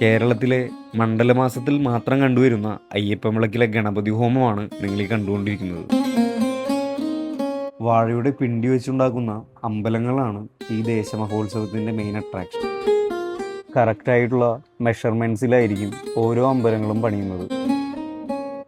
കേരളത്തിലെ മണ്ഡലമാസത്തിൽ മാത്രം കണ്ടുവരുന്ന അയ്യപ്പൻവിളക്കിലെ ഗണപതി ഹോമമാണ് നിങ്ങൾ ഈ കണ്ടുകൊണ്ടിരിക്കുന്നത്. വാഴയുടെ പിണ്ടി വെച്ചുണ്ടാക്കുന്ന അമ്പലങ്ങളാണ് ഈ ദേശമഹോത്സവത്തിൻ്റെ മെയിൻ അട്രാക്ഷൻ. കറക്റ്റായിട്ടുള്ള മെഷർമെൻറ്റ്സിലായിരിക്കും ഓരോ അമ്പലങ്ങളും പണിയുന്നത്.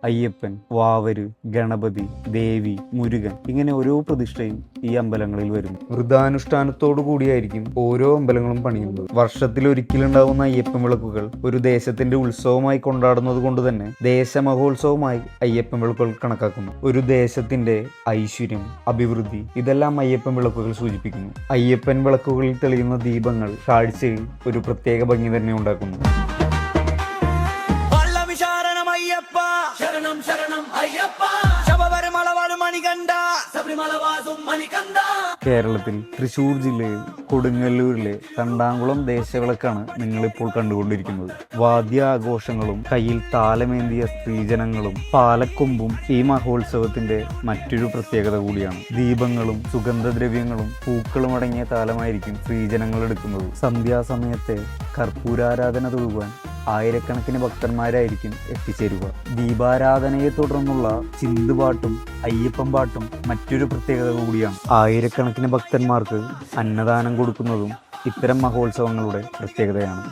അയ്യപ്പൻ, വാവര്, ഗണപതി, ദേവി, മുരുകൻ ഇങ്ങനെ ഓരോ പ്രതിഷ്ഠയും ഈ അമ്പലങ്ങളിൽ വരും. വൃതാനുഷ്ഠാനത്തോടു കൂടിയായിരിക്കും ഓരോ അമ്പലങ്ങളും പണിയുന്നത്. വർഷത്തിൽ ഒരിക്കലുണ്ടാവുന്ന അയ്യപ്പൻ വിളക്കുകൾ ഒരു ദേശത്തിന്റെ ഉത്സവമായി കൊണ്ടാടുന്നത് കൊണ്ട് തന്നെ ദേശമഹോത്സവമായി അയ്യപ്പൻ വിളക്കുകൾ കണക്കാക്കുന്നു. ഒരു ദേശത്തിന്റെ ഐശ്വര്യം, അഭിവൃദ്ധി ഇതെല്ലാം അയ്യപ്പൻ വിളക്കുകൾ സൂചിപ്പിക്കുന്നു. അയ്യപ്പൻ വിളക്കുകളിൽ തെളിയുന്ന ദീപങ്ങൾ കാഴ്ചയിൽ ഒരു പ്രത്യേക ഭംഗി തന്നെ ഉണ്ടാക്കുന്നു. ശരണം ശരണം അയ്യപ്പ ശബരിമല മണികണ്ഠ ശബരിമല വാസും മണികണ്ഠ. കേരളത്തിൽ തൃശ്ശൂർ ജില്ലയിൽ കൊടുങ്ങല്ലൂരിലെ കണ്ടാംകുളം ദേശവിളക്കാണ് നിങ്ങളിപ്പോൾ കണ്ടുകൊണ്ടിരിക്കുന്നത്. വാദ്യാഘോഷങ്ങളും കയ്യിൽ താലമേന്തിയ സ്ത്രീജനങ്ങളും പാലക്കൊമ്പും ഈ മഹോത്സവത്തിന്റെ മറ്റൊരു പ്രത്യേകത കൂടിയാണ്. ദീപങ്ങളും സുഗന്ധദ്രവ്യങ്ങളും പൂക്കളും അടങ്ങിയ താലമായിരിക്കും സ്ത്രീജനങ്ങൾ എടുക്കുന്നത്. സന്ധ്യാസമയത്തെ കർപ്പൂരാരാധന തൊഴുവാൻ ആയിരക്കണക്കിന് ഭക്തന്മാരായിരിക്കും എത്തിച്ചേരുക. ദീപാരാധനയെ തുടർന്നുള്ള ചിന്തുപാട്ടും അയ്യപ്പൻ പാട്ടും മറ്റൊരു പ്രത്യേകത കൂടിയാണ്. ആയിരക്കണക്കിന് ഭക്തന്മാർക്ക് അന്നദാനം കൊടുക്കുന്നതും ഇത്തരം മഹോത്സവങ്ങളുടെ പ്രത്യേകതയാണ്.